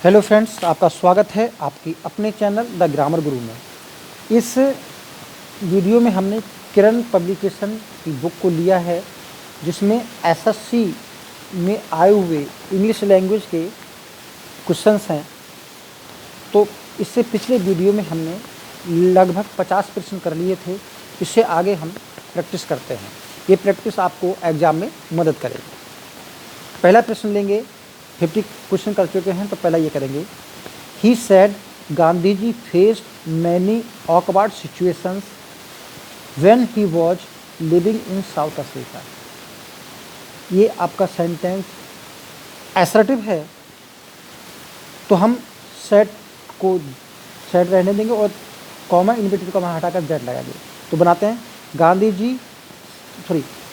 Hello friends, आपका स्वागत है आपकी अपने चैनल द ग्रामर गुरु में। इस वीडियो में हमने किरण पब्लिकेशन की बुक को लिया है, जिसमें एसएससी में आए हुए इंग्लिश लैंग्वेज के क्वेश्चंस हैं। तो इससे पिछले वीडियो में हमने लगभग 50 प्रश्न कर लिए थे। इससे आगे हम प्रैक्टिस करते हैं। ये प्रैक्टिस आपको एग्ज़ाम में मदद करेगी। पहला प्रश्न लेंगे। 50 क्वेश्चन कर चुके हैं, तो पहला ये करेंगे। He said Gandhi ji faced many awkward situations when he was living in South Africa. ये आपका सेंटेंस असर्टिव है, तो हम सेड को सेड रहने देंगे और कॉमा इनवर्टेड कॉमा हटाकर दैट लगाएंगे। तो बनाते हैं Gandhi ji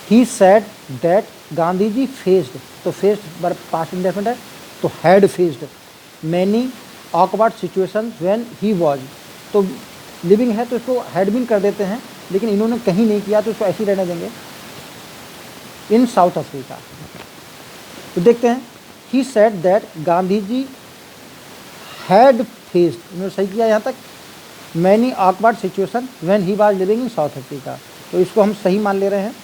he said that Gandhi ji faced, तो फेस्ड वर्ब पास्ट इंडेफिनिट है, तो had faced many awkward situation when he was, तो लिविंग है तो इसको हैड बीन कर देते हैं, लेकिन इन्होंने कहीं नहीं किया तो इसको ऐसे ही रहने देंगे, इन साउथ अफ्रीका। तो देखते हैं, he said that Gandhi ji had faced, इन्होंने सही किया यहाँ तक, many awkward situation when he was living in South Africa, तो इसको हम सही मान ले रहे हैं।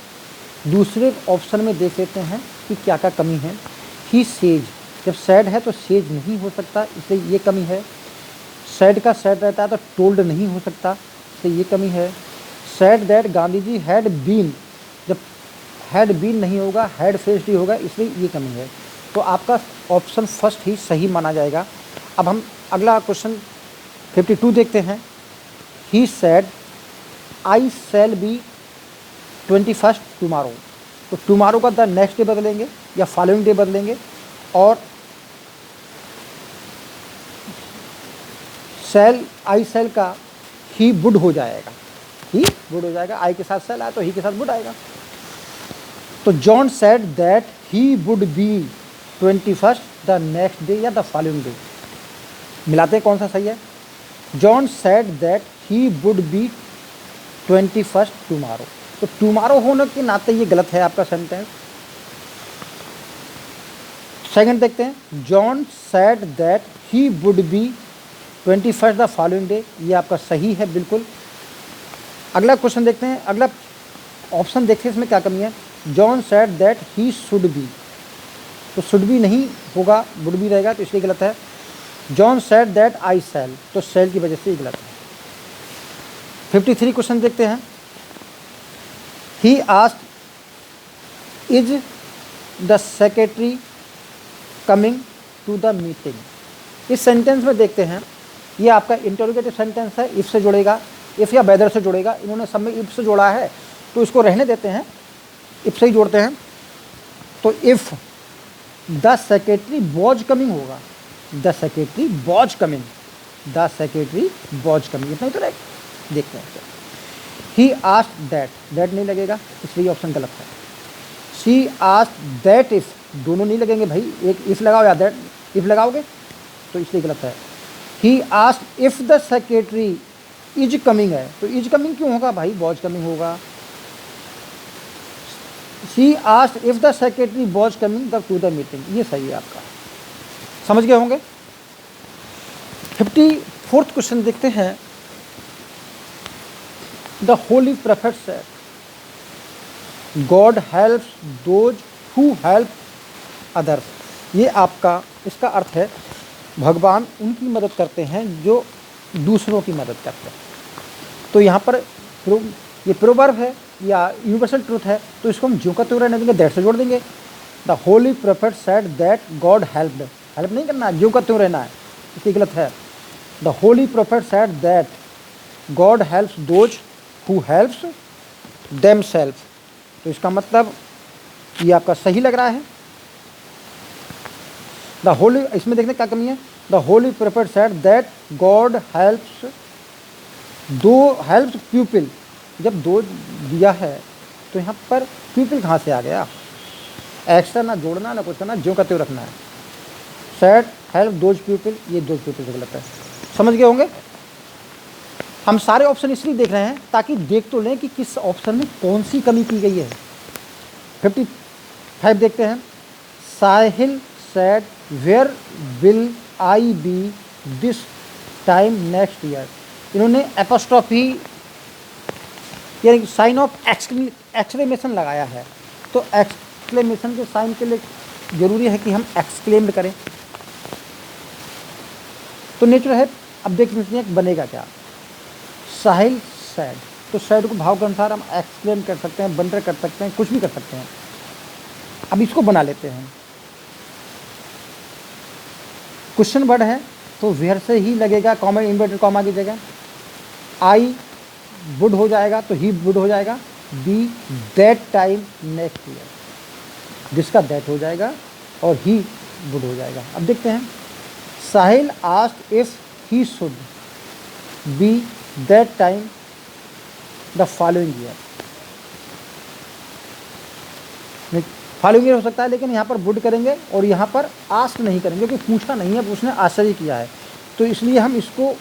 दूसरे ऑप्शन में देख लेते हैं कि क्या क्या कमी है। ही सेज, जब सैड है तो सेज नहीं हो सकता, इसलिए ये कमी है। सैड का सैड रहता है तो टोल्ड नहीं हो सकता, इसलिए ये कमी है। Said that Gandhi ji had been, जब हैड बीन नहीं होगा, हैड फेस्ड ही होगा, इसलिए ये कमी है। तो आपका ऑप्शन फर्स्ट ही सही माना जाएगा। अब हम अगला क्वेश्चन 52 देखते हैं। He said I shall be 21st tomorrow, तो टुमारो का द नेक्स्ट डे बदलेंगे या फॉलोइंग डे बदलेंगे, और सेल आई सेल का ही वुड हो जाएगा, ही वुड हो जाएगा। आई के साथ सेल आया तो ही के साथ वुड आएगा। तो John said that he would B 21st the next day या द फॉलोइंग डे, मिलाते हैं कौन सा सही है। John said that he would B 21st tomorrow, तो टुमारो होने के नाते ये गलत है आपका सेंटेंस। सेकंड देखते हैं। John said that he would B 21st the following day, ये आपका सही है बिल्कुल। अगला क्वेश्चन देखते हैं, अगला ऑप्शन देखते हैं इसमें क्या कमी है। John said that he should be, तो शुड बी नहीं होगा, वुड बी रहेगा, तो इसलिए गलत है। John said that I sell, तो सेल की वजह से ये गलत है। 53 क्वेश्चन देखते हैं। He asked, is the secretary coming to the meeting? इस सेंटेंस में देखते हैं, ये आपका इंटरोगेटिव सेंटेंस है, इफ से जुड़ेगा, इफ या वेदर से जुड़ेगा। इन्होंने सब में इफ से जोड़ा है, तो इसको रहने देते हैं, इफ से ही जोड़ते हैं। तो if the secretary was coming होगा, the secretary was coming, the secretary was coming, इतना ही तो रहेगा। देखते हैं। ही आस्क्ड दैट, दैट नहीं लगेगा, इसलिए ऑप्शन गलत है। शी आस्क्ड दैट इफ, दोनों नहीं लगेंगे भाई, एक इफ लगाओ या दैट इफ लगाओगे, तो इसलिए गलत है। He asked if the secretary is coming है, तो इज कमिंग क्यों होगा भाई, वॉज कमिंग होगा। She asked if the secretary was coming to the meeting, ये सही है आपका, समझ गए होंगे। 54th क्वेश्चन देखते हैं। The holy prophet said, God helps those who help others। ये आपका, इसका अर्थ है भगवान उनकी मदद करते हैं जो दूसरों की मदद करते हैं। तो यहाँ पर ये प्रोवर्ब है या यूनिवर्सल ट्रूथ है, तो इसको हम ज्यों का त्यों रहने देंगे, दैट से जोड़ देंगे। The holy prophet said that God helped, help नहीं करना है, ज्यों का त्यों रहना है, इसलिए गलत है। The holy prophet said that God helps those who helps themself, तो इसका मतलब ये आपका सही लग रहा है। द होली, इसमें देखने क्या कमी है। The holy prophet said that God helps those helps people, जब दो दिया है तो यहाँ पर पीपल कहाँ से आ गया, एक्स्ट्रा ना जोड़ना ना कुछ करना, ज्यों का त्यों रखना है। सेड हेल्प दोज पीपल, ये दोज पीपल से गलत है, समझ गए होंगे। हम सारे ऑप्शन इसलिए देख रहे हैं ताकि देख तो लें कि किस ऑप्शन में कौन सी कमी की गई है। 55 देखते हैं। Sahil said where will I be this time next year. इन्होंने एपोस्ट्रॉफी यानी साइन ऑफ एक्सक्लेमेशन लगाया है, तो एक्सक्लेमेशन के साइन के लिए ज़रूरी है कि हम एक्सक्लेम्ड करें। तो नेचुरल है। अब देख सकते हैं बनेगा क्या। साहिल सैड, तो सैड को भाव के अनुसार हम एक्सक्लेम कर सकते हैं, बंडर कर सकते हैं, कुछ भी कर सकते हैं। अब इसको बना लेते हैं। क्वेश्चन वर्ड है तो वेयर से ही लगेगा, कॉमा इन्वर्टेड कॉमा की जगह। आई वुड हो जाएगा तो ही वुड हो जाएगा। Be that time next year, जिसका दैट हो जाएगा और ही वुड हो जाएगा। अब देखते हैं। Sahil asked if he should be that time the following year. Following year हो सकता है, लेकिन यहाँ पर वुड करेंगे और यहाँ पर आस्क नहीं करेंगे, क्योंकि पूछा नहीं है, उसने आश्चर्य किया है, तो इसलिए हम इसको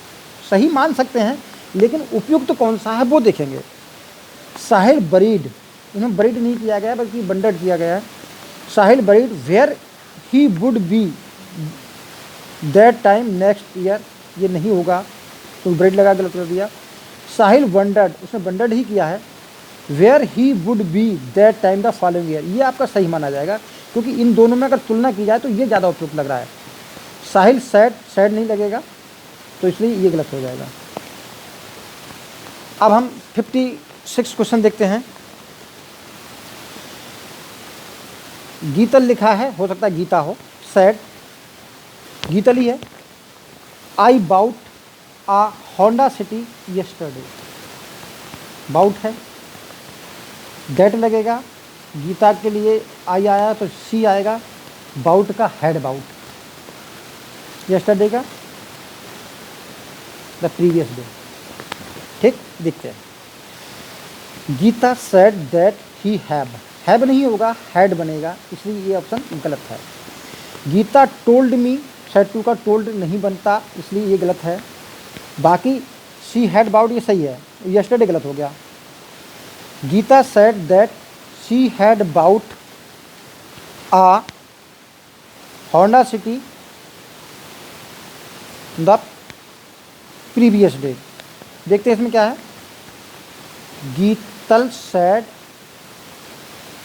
सही मान सकते हैं, लेकिन उपयुक्त तो कौन सा है वो देखेंगे। साहिल बरीड, इन्हें बरीड नहीं किया गया बल्कि बंडर्ड किया गया है। Sahil buried where he would be that time next year, ये नहीं होगा तो बरीड लगा गलत कर दिया। साहिल वंडर्ड, उसने वंडर्ड ही किया है। Where he would be that time the following year, ये आपका सही माना जाएगा, क्योंकि इन दोनों में अगर तुलना की जाए तो ये ज़्यादा उपयुक्त लग रहा है। साहिल सैड, सैड नहीं लगेगा, तो इसलिए ये गलत हो जाएगा। अब हम 56 क्वेश्चन देखते हैं। गीतल लिखा है, हो सकता है गीता हो। सैड गीतल ही है। I bought a Honda City yesterday, bought है, दैट लगेगा। गीता के लिए आई आया तो सी आएगा। बाउट का हेड बाउट, यस्टरडे का द प्रीवियस डे। ठीक, दिखते हैं। Geeta said that he have नहीं होगा, हैड बनेगा, इसलिए ये ऑप्शन गलत है। Geeta told me, said to का टोल्ड नहीं बनता, इसलिए ये गलत है। बाकी शी हैड बाउट ये सही है, यस्टरडे गलत हो गया। Geeta said that she had bought a Honda City the previous day. देखते हैं इसमें क्या है। गीतल सेड,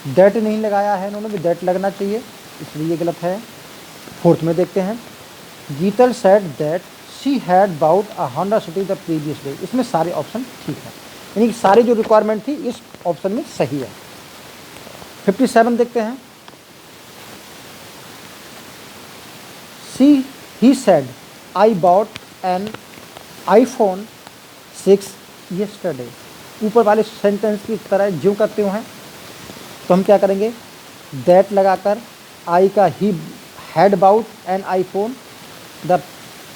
दैट नहीं लगाया है इन्होंने, भी दैट लगना चाहिए, इसलिए ये गलत है। फोर्थ में देखते हैं। Geetal said that she had bought a Honda City the previous day. इसमें सारे ऑप्शन ठीक है, यानी कि सारी जो रिक्वायरमेंट थी इस ऑप्शन में सही है। 57 देखते हैं। He said I bought N iPhone 6 yesterday. ऊपर वाले सेंटेंस की तरह जो करते हुए हैं, तो हम क्या करेंगे, दैट लगाकर आई का he had bought an iPhone the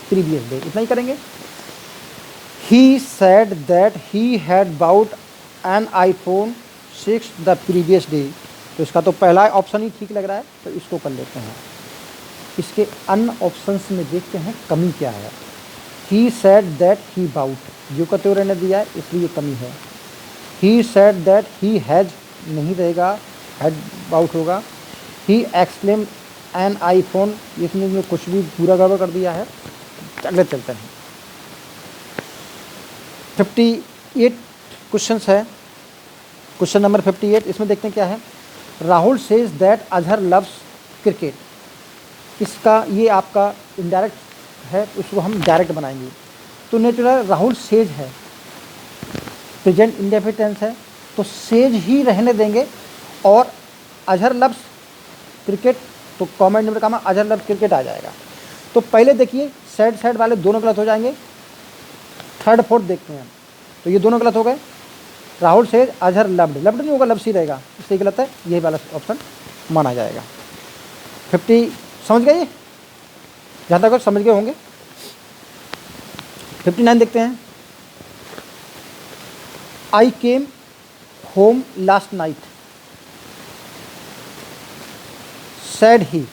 previous day, इतना ही करेंगे। He said that he had bought an iPhone 6 the previous day, तो इसका तो पहला ऑप्शन ही ठीक लग रहा है, तो इसको कर लेते हैं। इसके अन्य ऑप्शंस में देखते हैं कमी क्या है। He said that he bought, जो कहते हुए रहने दिया है, इसलिए कमी है। He said that he has नहीं रहेगा, हैड बाउट होगा। ही एक्सक्लेम एन आईफोन, इसमें जो कुछ भी पूरा गड़बड़ कर दिया है। अगले चलते हैं। 58 क्वेश्चंस है। क्वेश्चन नंबर 58, इसमें देखते हैं क्या है। Rahul says that Azhar loves cricket. इसका ये आपका इनडायरेक्ट है, उसको हम डायरेक्ट बनाएंगे। तो नेचुरल राहुल सेज है, प्रेजेंट इंडेफिनिट टेंस है, तो सेज ही रहने देंगे। और अजहर लव्स क्रिकेट, तो कॉमेंट नंबर का अजहर लव्स क्रिकेट आ जाएगा। तो पहले देखिए सैड सैड वाले दोनों गलत हो जाएंगे। थर्ड फोर्थ देखते हैं, तो ये दोनों गलत हो गए। Rahul says Azhar loved, loved नहीं होगा, लव्स ही रहेगा, इसलिए गलत है, यही वाला ऑप्शन माना जाएगा। 50 समझ गए, जहाँ तक समझ गए होंगे। 59 देखते हैं। I came home last night, said he,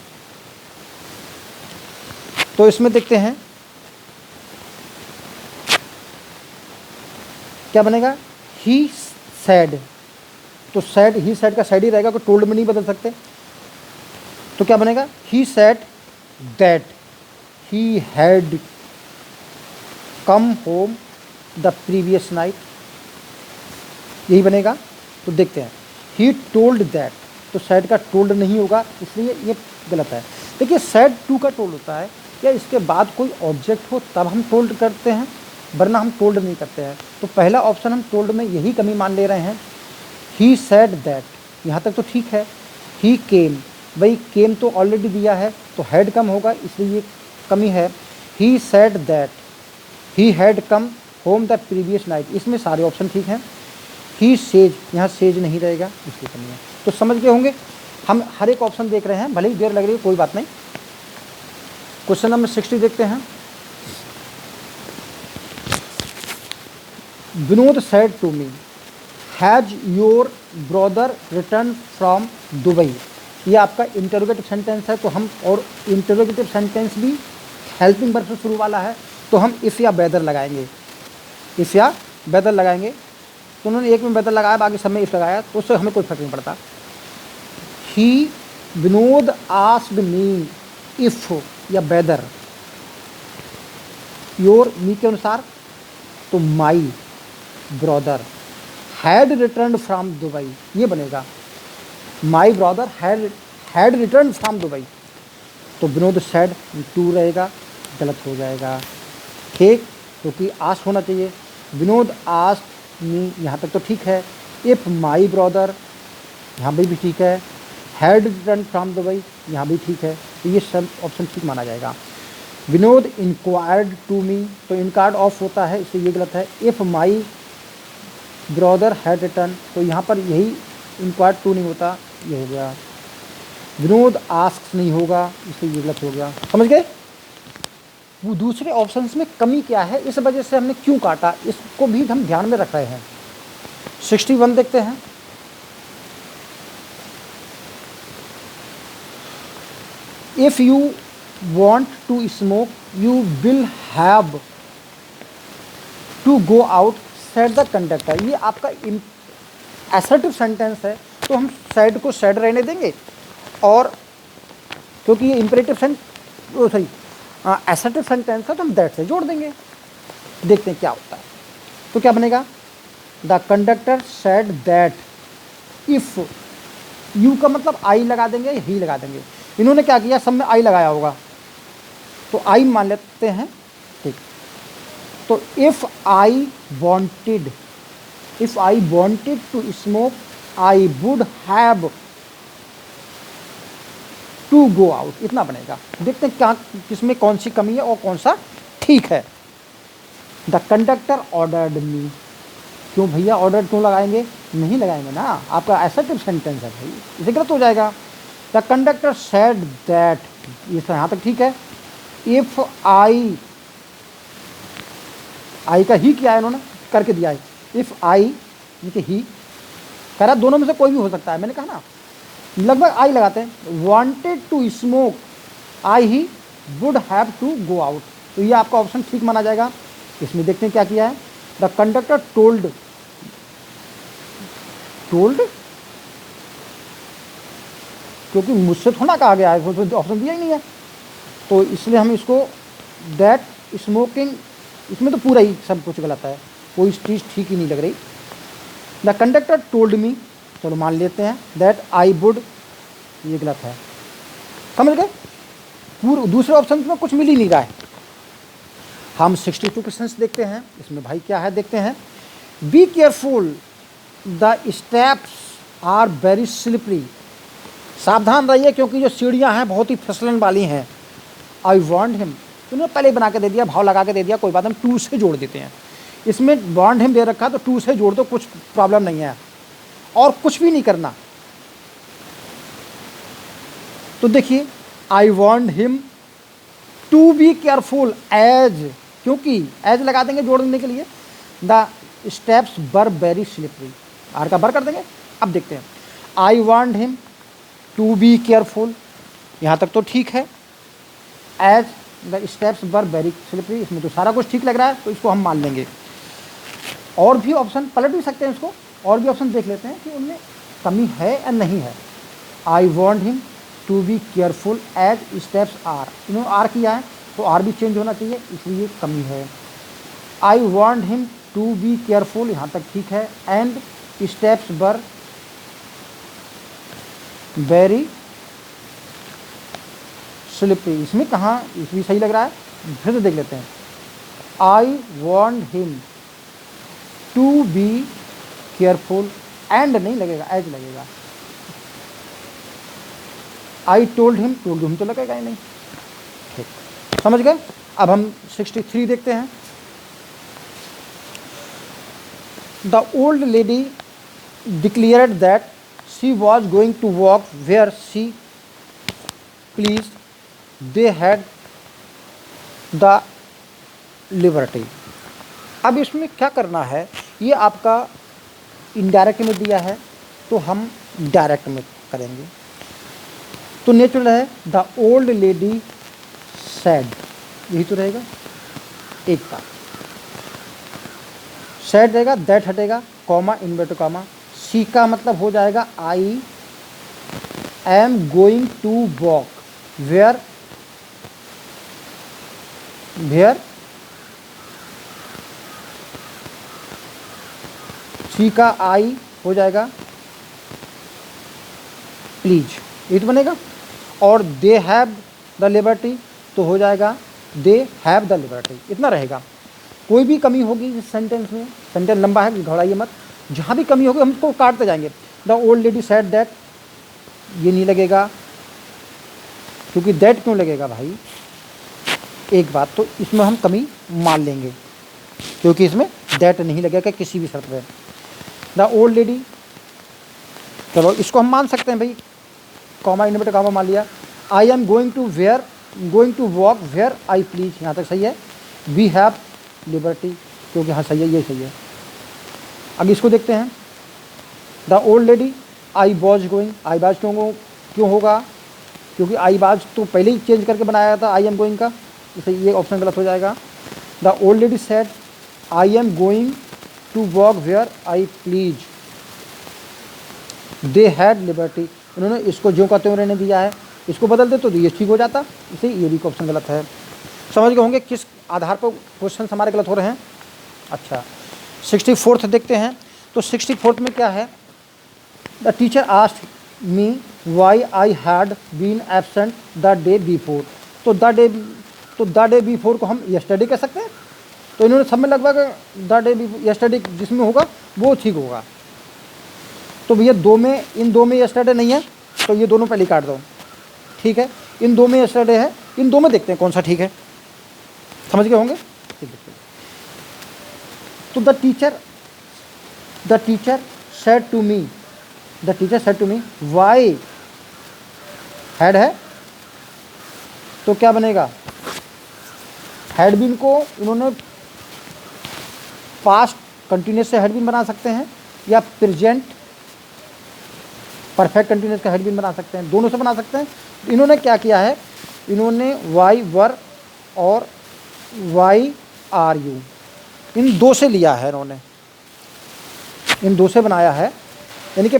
तो इसमें देखते हैं क्या बनेगा। ही सैड, तो सैड ही सैड का सैड ही रहेगा, कोई टोल्ड में नहीं बदल सकते। तो क्या बनेगा, he said that he had come home the previous night, यही बनेगा। तो देखते हैं, ही टोल्ड दैट, तो सैड का टोल्ड नहीं होगा, इसलिए ये गलत है। देखिए सैड टू का टोल्ड होता है या इसके बाद कोई ऑब्जेक्ट हो तब हम टोल्ड करते हैं, वरना हम टोल्ड नहीं करते हैं। तो पहला ऑप्शन हम टोल्ड में यही कमी मान ले रहे हैं। ही सैड दैट, यहाँ तक तो ठीक है। ही केम, भाई केम तो ऑलरेडी दिया है तो हैड कम होगा, इसलिए ये कमी है। He said that he had come home the previous night, इसमें सारे ऑप्शन ठीक हैं। ही सेज, यहाँ सेज नहीं रहेगा, इसकी कमी है। तो समझ गए होंगे, हम हर एक ऑप्शन देख रहे हैं, भले ही देर लग रही है कोई बात नहीं। क्वेश्चन नंबर 60 देखते हैं। Vinod said to me, has your brother return from Dubai, ये आपका इंटरोगेटिव सेंटेंस है। तो हम, और इंटरोगेटिव सेंटेंस भी हेल्पिंग वर्ब से शुरू वाला है, तो हम इफ या वेदर लगाएंगे, इफ या वेदर लगाएंगे। तो उन्होंने एक में वेदर लगाया, बाकी सब में इफ लगाया, तो उससे हमें कोई फर्क नहीं पड़ता। ही, विनोद आस्क्ड मी इफ या वेदर, योर मी के अनुसार, तो my brother had return from Dubai, ये बनेगा। My brother had return from Dubai, तो विनोद सैड टू रहेगा, गलत हो जाएगा। ठीक, क्योंकि आस्क होना चाहिए। विनोद आस्क्ड मी, यहाँ तक तो ठीक है। इफ माई ब्रदर, यहाँ भी ठीक है। हैड रिटर्न फ्रॉम दुबई, यहाँ भी ठीक है। तो ये सब ऑप्शन ठीक माना जाएगा। विनोद इंक्वायर्ड टू मी, तो इनकार्ड ऑफ होता है, इसलिए ये गलत है। If my brother had return, तो यहाँ पर यही इंक्वायर्ड टू नहीं होता, ये हो गया। विनोद आस्क्स नहीं होगा, इसलिए ये गलत हो गया। समझ गए? वो दूसरे ऑप्शंस में कमी क्या है, इस वजह से हमने क्यों काटा, इसको भी हम ध्यान में रख रहे हैं। 61 देखते हैं। If you want to smoke you will have to go out said the conductor, ये आपका assertive सेंटेंस है, तो हम said को said रहने देंगे, और क्योंकि ये imperative assertive सेंटेंस है तो हम that से जोड़ देंगे। देखते हैं क्या होता है। तो क्या बनेगा, the conductor said that if, you का मतलब I लगा देंगे या ही लगा देंगे। इन्होंने क्या किया, सब में I लगाया होगा, तो आई मान लेते हैं। ठीक, तो if I wanted to smoke I would have to go out, इतना बनेगा। देखते हैं क्या, किसमें कौन सी कमी है और कौन सा ठीक है। द कंडक्टर ऑर्डर्ड मी, क्यों भैया ऑर्डर क्यों लगाएंगे, नहीं लगाएंगे ना, आपका एसर्टिव सेंटेंस है भाई, इसे गलत हो जाएगा। द कंडक्टर सेड दैट, ये यहाँ तक ठीक है। इफ आई का ही किया है इन्होंने, करके दिया है। इफ आई ही करा, दोनों में से कोई भी हो सकता है, मैंने कहा ना, लगभग आई लगाते हैं। Wanted to smoke I he would have to go out, तो ये आपका ऑप्शन ठीक माना जाएगा। इसमें देखते हैं क्या किया है। द कंडक्टर टोल्ड क्योंकि मुझसे थोड़ा कहा गया है, ऑप्शन दिया ही नहीं है, तो इसलिए हम इसको दैट स्मोकिंग, इसमें तो पूरा ही सब कुछ गलत है, कोई चीज़ ठीक ही नहीं लग रही। द कंडक्टर टोल्ड मी, चलो मान लेते हैं। दैट आई वुड, ये गलत है। समझ गए? पूरे दूसरे ऑप्शन में कुछ मिल ही नहीं रहा है। हम 62 क्वेश्चंस देखते हैं, इसमें भाई क्या है देखते हैं। Be careful the steps are very slippery, सावधान रहिए क्योंकि जो सीढ़ियाँ हैं बहुत ही फिसलन वाली हैं। आई वॉन्ट हिम, उन्होंने पहले बना के दे दिया, भाव लगा के दे दिया, कोई बात, हम टू से जोड़ देते हैं। इसमें वॉन्ट हिम दे रखा तो टू से जोड़ दो, कुछ प्रॉब्लम नहीं है, और कुछ भी नहीं करना। तो देखिए, I want him to be careful as, क्योंकि एज लगा देंगे जोड़ देने के लिए। The steps were very slippery, are का बर कर देंगे। अब देखते हैं, I want him to be careful, यहाँ तक तो ठीक है। As the steps were very slippery, इसमें तो सारा कुछ ठीक लग रहा है, तो इसको हम मान लेंगे। और भी ऑप्शन पलट भी सकते हैं इसको, और भी ऑप्शन देख लेते हैं कि उनमें कमी है या नहीं है। I want him to be careful as steps are, इन्होंने आर किया है, तो आर भी चेंज होना चाहिए, इसलिए कमी है। I want him to be careful, यहाँ तक ठीक है। And steps were very slippery, इसमें कहाँ इस भी सही लग रहा है, फिर से देख लेते हैं। I want him to be careful, and नहीं लगेगा, एज लगेगा। आई टोल्ड हिम तो लगेगा ही नहीं, ठीक, समझ गए। अब हम 63 देखते हैं। The old lady declared that she was going to walk where she please, they had the liberty. अब इसमें क्या करना है, ये आपका इनडायरेक्ट में दिया है तो हम डायरेक्ट में करेंगे। तो नेचुरल है द ओल्ड लेडी सैड, यही तो रहेगा। एक बार सैड रहेगा, दैट हटेगा, कॉमा इन्वर्टेड कॉमा, सी का मतलब हो जाएगा I am going to walk where she का आई हो जाएगा प्लीज, ये तो बनेगा। और दे हैव द लिबर्टी तो हो जाएगा दे हैव द लिबर्टी, इतना रहेगा। कोई भी कमी होगी इस सेंटेंस में, सेंटेंस लंबा है, घबराइए मत, जहाँ भी कमी होगी हम तो काटते जाएंगे। The old lady said that, ये नहीं लगेगा, क्योंकि दैट क्यों लगेगा भाई, एक बात तो इसमें हम कमी मान लेंगे, क्योंकि इसमें दैट नहीं लगेगा किसी भी शर्त में। द ओल्ड लेडी, चलो इसको हम मान सकते हैं भाई, कॉमा इन्वर्टेड कॉमा मान लिया। I am going to walk where I please, यहाँ तक सही है। वी हैव लिबर्टी, क्योंकि हाँ सही है, ये सही है। अब इसको देखते हैं। The old lady I was going, I was क्यों होगा, क्योंकि आई बाज तो पहले ही चेंज करके बनाया था आई एम गोइंग का, इसलिए ये ऑप्शन गलत हो जाएगा। The old lady said I am going to walk where I please, they had liberty, उन्होंने इसको जो कहते हैं उन्होंने दिया है, इसको बदल दे तो ये ठीक हो जाता, इसलिए ये भी ऑप्शन गलत है। समझ गए होंगे किस आधार पर क्वेश्चन हमारे गलत हो रहे हैं। अच्छा 64th देखते हैं। तो 64th में क्या है, the teacher asked me why I had been absent the day before, तो द डे बिफोर को हम यस्टरडे कह सकते हैं, तो इन्होंने सब में लगभग द डे यस्टरडे जिसमें होगा वो ठीक होगा। तो भैया इन दो में यस्टरडे नहीं है, तो ये दोनों पहले काट दो, ठीक है। इन दो में यस्टरडे है, इन दो में देखते हैं कौन सा ठीक है, समझ गए होंगे। तो the teacher said to me why had है, तो क्या बनेगा, हैड बीन को इन्होंने पास्ट कंटिन्यूस से हैड बीन बना सकते हैं, या प्रेजेंट परफेक्ट कंटिन्यूस का हैड बीन बना सकते हैं, दोनों से बना सकते हैं। इन्होंने क्या किया है, इन्होंने वाई वर और वाई आर यू इन दो से लिया है, इन्होंने इन दो से बनाया है, यानी कि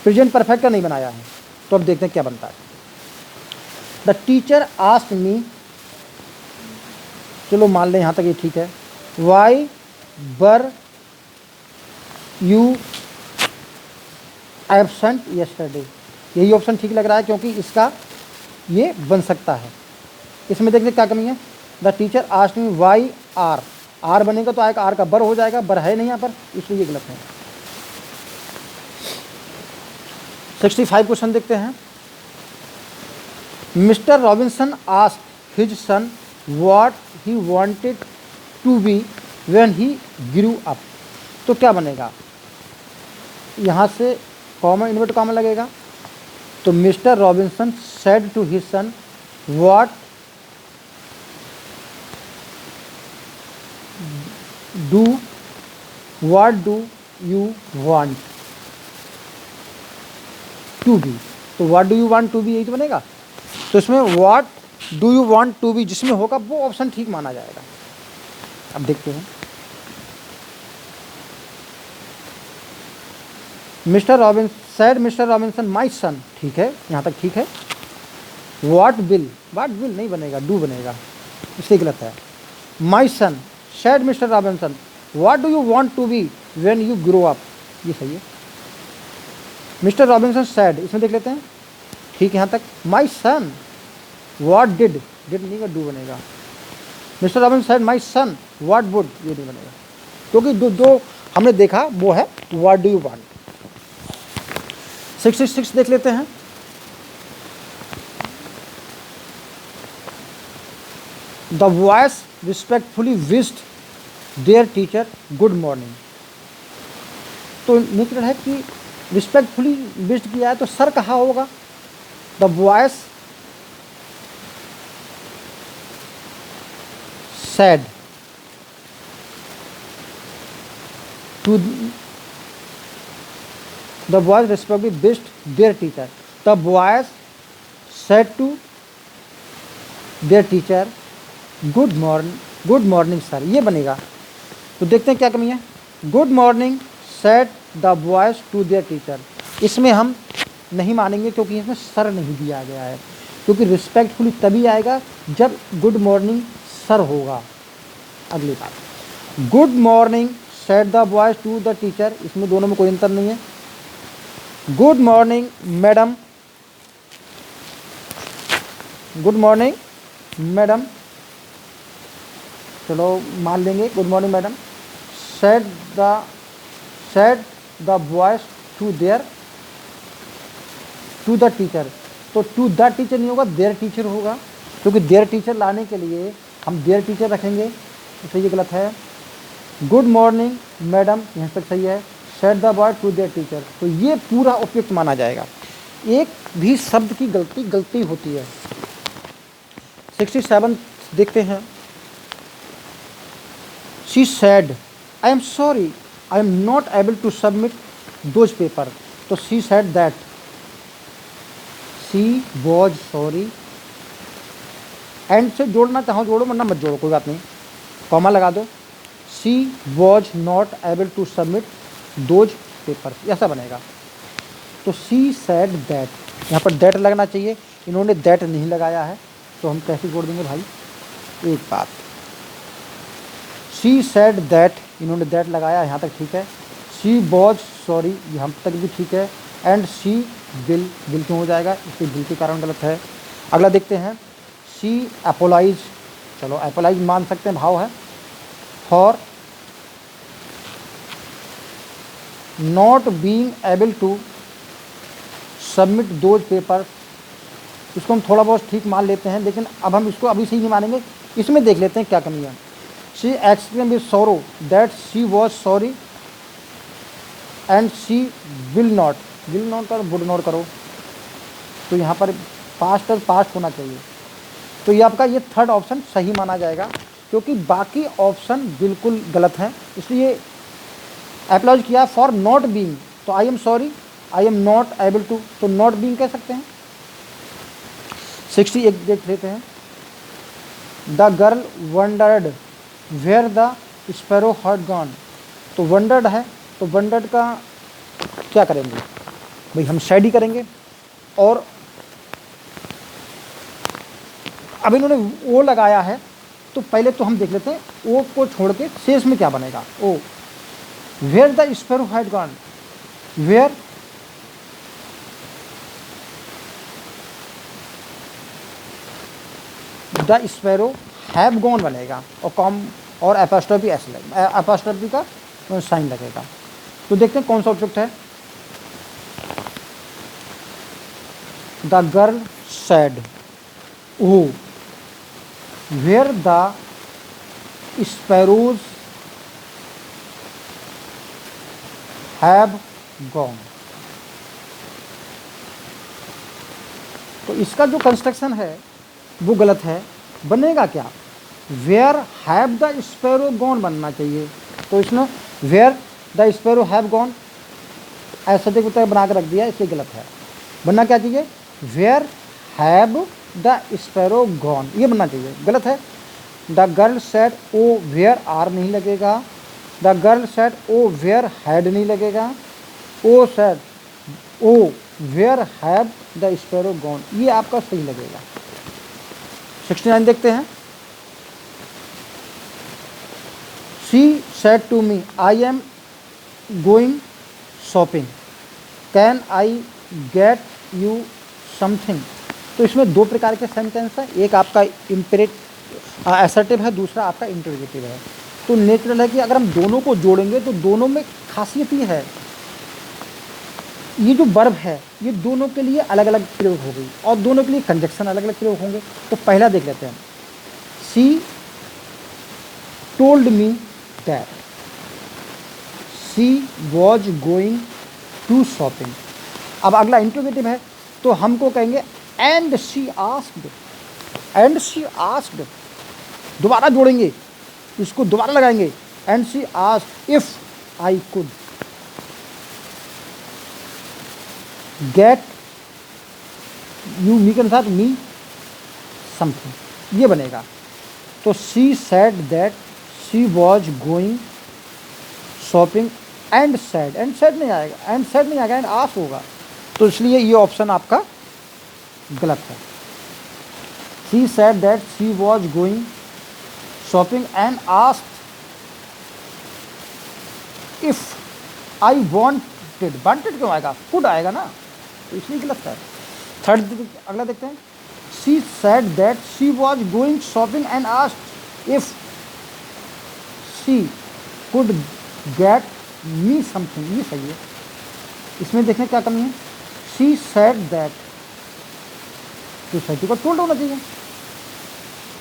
प्रेजेंट परफेक्ट का नहीं बनाया है। तो अब देखते हैं क्या बनता है। द टीचर आस्क्ड मी, चलो मान लें यहाँ तक ये ठीक है, why were you absent yesterday, यही ऑप्शन ठीक लग रहा है, क्योंकि इसका ये बन सकता है। इसमें देखते क्या कमी है, the teacher asked me why are बनेगा तो आएगा आर का बर हो जाएगा, बर है नहीं यहाँ पर, इसलिए ये गलत है। 65 क्वेश्चन देखते हैं। Mister Robinson asked his son what he wanted to be when he grew up, तो क्या बनेगा, यहाँ से कॉमा इन्वर्ट कॉमा लगेगा, तो Mr Robinson said to his son what do you want to be, तो what do you want to be यही तो बनेगा। तो इसमें what do you want to be जिसमें होगा वो ऑप्शन ठीक माना जाएगा। अब देखते हैं। मिस्टर रॉबिन्सन माई सन, ठीक है, यहाँ तक ठीक है। व्हाट विल नहीं बनेगा, डू बनेगा, इसलिए गलत है। My son said Mr Robinson, what do you want to be when you grow up, ये सही है। मिस्टर रॉबिन्सन सैड, इसमें देख लेते हैं, ठीक है यहाँ तक। माई सन व्हाट डिड नहीं का डू बनेगा। Mister Robinson said my son what would, ये नहीं बनेगा, क्योंकि जो हमने देखा वो है व्हाट डू यू वांट। 66 देख लेते हैं। The boys respectfully wished there teacher good morning, तो नेचुरल है कि रिस्पेक्टफुली विश्ड किया है तो सर कहाँ होगा। The boys said to the boys respectively wished their teacher. The boys said to their teacher good morning sir, ये बनेगा। तो देखते हैं क्या कमी है। Good morning said the boys to their teacher, इसमें हम नहीं मानेंगे क्योंकि इसमें सर नहीं दिया गया है, क्योंकि रिस्पेक्टफुली तभी आएगा जब गुड मॉर्निंग सर होगा। अगली बात, good morning said the boys to the teacher, इसमें दोनों में कोई अंतर नहीं है। Good morning madam, good morning madam, चलो मान लेंगे good morning madam. Said the boys to the teacher, तो टू द टीचर नहीं होगा, देयर टीचर होगा, क्योंकि देयर टीचर लाने के लिए हम देयर टीचर रखेंगे, तो ये गलत है। गुड मॉर्निंग मैडम यहाँ तक सही है। Said the boy to their teacher, तो ये पूरा उपयुक्त माना जाएगा। एक भी शब्द की गलती होती है। 67 देखते हैं। She said I am sorry I am not able to submit those paper, तो she said that she was sorry, and से जोड़ना चाहो जोड़ो वरना मत जोड़ो, कोई बात नहीं, कॉमा लगा दो। She was not able to submit those paper, ऐसा बनेगा। तो शी सेड दैट, यहाँ पर दैट लगना चाहिए, इन्होंने दैट नहीं लगाया है, तो हम कैसे जोड़ देंगे भाई। एक बात, शी सेड दैट, इन्होंने दैट लगाया, यहाँ तक ठीक है। शी वॉज सॉरी, यहाँ तक भी ठीक है। एंड शी विल क्यों हो जाएगा, इसके विल के कारण गलत है। अगला देखते हैं। शी अपोलाइज, चलो अपोलाइज मान सकते हैं, भाव है। For not being able to submit those paper, इसको हम थोड़ा बहुत ठीक मान लेते हैं, लेकिन अब हम इसको अभी सही नहीं मानेंगे, इसमें देख लेते हैं क्या कमी है। शी एक्सप्लेन विद सोरो that she was sorry and she will not करो, वुड नॉट करो, तो यहाँ पर पास्ट होना चाहिए। तो ये आपका ये थर्ड ऑप्शन सही माना जाएगा, क्योंकि बाकी ऑप्शन बिल्कुल गलत हैं। इसलिए अप्लाइज किया फॉर नॉट बीइंग, तो I am sorry I am not able to, तो नॉट बीइंग कह सकते हैं। 61 देख लेते हैं। The girl wondered where the sparrow had gone, तो वंडर्ड है, तो वंडर्ड का क्या करेंगे भाई, हम शेड ही करेंगे। और अब इन्होंने ओ लगाया है, तो पहले तो हम देख लेते हैं ओ को छोड़ के शेष में क्या बनेगा। Oh where the sparrow had gone, where the sparrow have gone बनेगा, और कॉम और एपोस्ट्रोफी एस लगेगा, एपोस्ट्रोफी का साइन लगेगा। तो देखते हैं कौन सा ऑब्जेक्ट है। The girl said oh where the sparrows have gone, तो इसका जो कंस्ट्रक्शन है वो गलत है। बनेगा क्या, where have the sparrow gone बनना चाहिए, तो इसने where the sparrow have gone ऐसा देखो तक बना के रख दिया, इसलिए गलत है। बनना क्या चाहिए, where have the sparrow gone, ये बनना चाहिए, गलत है। The girl said oh where are नहीं लगेगा, the girl said oh where had नहीं लगेगा, oh said oh where have the sparrow gone, ये आपका सही लगेगा। 69 देखते हैं। She said to me I am going shopping, can I get you something. तो इसमें दो प्रकार के सेंटेंस हैं, एक आपका असर्टिव है, दूसरा आपका इंटरोगेटिव है। तो नेचुरल है कि अगर हम दोनों को जोड़ेंगे तो दोनों में खासियत ये है, ये जो वर्ब है ये दोनों के लिए अलग अलग प्रयोग हो गई और दोनों के लिए कंजक्शन अलग अलग प्रयोग होंगे। तो पहला देख लेते हैं, she told me that she was going to shopping. अब अगला इंटरोगेटिव है तो हमको कहेंगे and she asked, and she asked, दोबारा जोड़ेंगे, इसको दोबारा लगाएंगे, and she asked if I could get you, me के साथ मी समथिंग, ये बनेगा। तो she said that she was going shopping and said, and said नहीं आएगा, एंड सेड नहीं आएगा, एंड आस्क होगा। तो इसलिए ये ऑप्शन आपका गलत है। She said that she was going shopping and asked if I wanted, wanted क्यों आएगा, कुड आएगा ना, तो इसलिए गलत है। थर्ड अगला देखते हैं, she said that she was going shopping and asked if she could get me something, ये सही है। इसमें देखने क्या कमी है, शी सेड दैट, तो सही को टोल्ड होना चाहिए,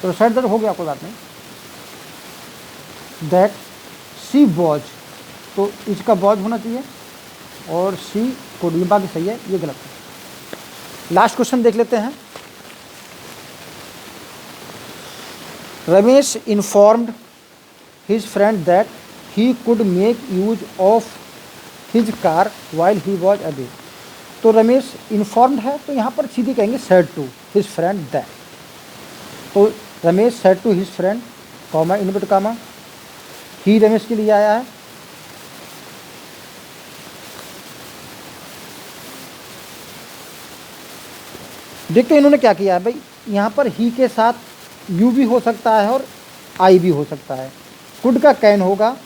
तो सेड दैट हो गया, कोई बात नहीं। दैट शी वॉज, तो इसका वॉज होना चाहिए और शी को, ये बाकी सही है, ये गलत है। लास्ट क्वेश्चन देख लेते हैं। Ramesh informed his friend that he could make use of his car while he was away. तो रमेश इन्फॉर्म्ड है तो यहाँ पर सीधी कहेंगे said to his friend that. तो Ramesh said to his friend, comma inverted comma, he Ramesh के लिए आया है, देखते हैं इन्होंने क्या किया है भाई। यहाँ पर ही के साथ यू भी हो सकता है और आई भी हो सकता है, कुड का कैन होगा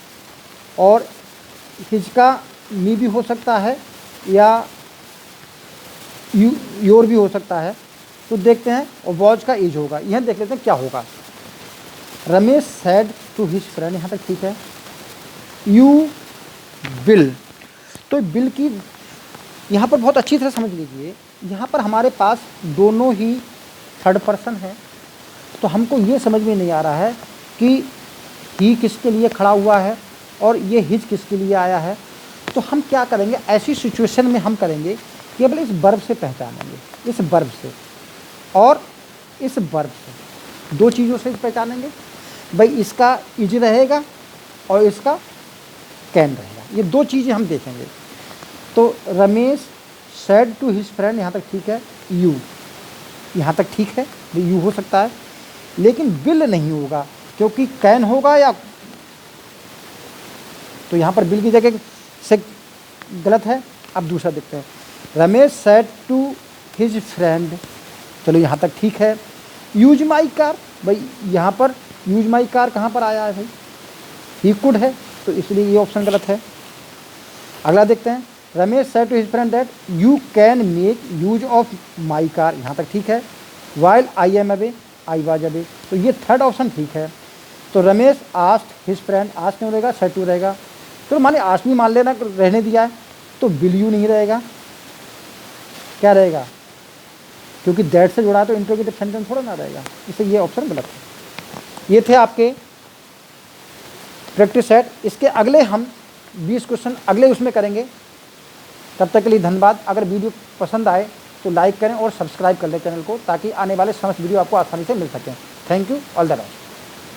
और हिज का मी भी हो सकता है या योर भी हो सकता है। तो देखते हैं, और वॉज का इज होगा, यह देख लेते हैं क्या होगा। Ramesh said to his friend, यहाँ तक ठीक है। यू विल, तो बिल की यहाँ पर बहुत अच्छी तरह समझ लीजिए, यहाँ पर हमारे पास दोनों ही थर्ड पर्सन है, तो हमको ये समझ में नहीं आ रहा है कि ही किसके लिए खड़ा हुआ है और ये हिज किसके लिए आया है। तो हम क्या करेंगे, ऐसी सिचुएशन में हम करेंगे केवल इस वर्ब से पहचानेंगे, इस वर्ब से और इस वर्ब से, दो चीज़ों से पहचानेंगे भाई, इसका इज रहेगा और इसका कैन रहेगा, ये दो चीज़ें हम देखेंगे। तो Ramesh said to his friend, यहाँ तक ठीक है। यू, यहाँ तक ठीक है, यू हो सकता है, लेकिन विल नहीं होगा क्योंकि कैन होगा या, तो यहाँ पर बिल की जगह से गलत है। अब दूसरा देखते हैं, Ramesh said to his friend, चलो यहाँ तक ठीक है। यूज माई कार, भाई यहाँ पर यूज माई कार कहाँ पर आया है भाई, ही कुड है, तो इसलिए ये ऑप्शन गलत है। अगला देखते हैं, Ramesh said to his friend that you can make use of my car, यहाँ तक ठीक है। While I am away, I was away, तो ये थर्ड ऑप्शन ठीक है। तो Ramesh asked his friend, ask नहीं रहेगा, सेड टू रहेगा। तो माने आस्क भी मान लेना, रहने दिया है, तो विल यू नहीं रहेगा, क्या रहेगा, क्योंकि दैट से जुड़ा है तो इंट्रोगेटिव सेंटेंस थोड़ा ना रहेगा, इसलिए ये ऑप्शन गलत है। ये थे आपके प्रैक्टिस सेट। इसके अगले हम 20 क्वेश्चन अगले उसमें करेंगे। तब तक के लिए धन्यवाद। अगर वीडियो पसंद आए तो लाइक करें और सब्सक्राइब कर लें चैनल को, ताकि आने वाले समस्त वीडियो आपको आसानी से मिल सकें। Thank you, all the best.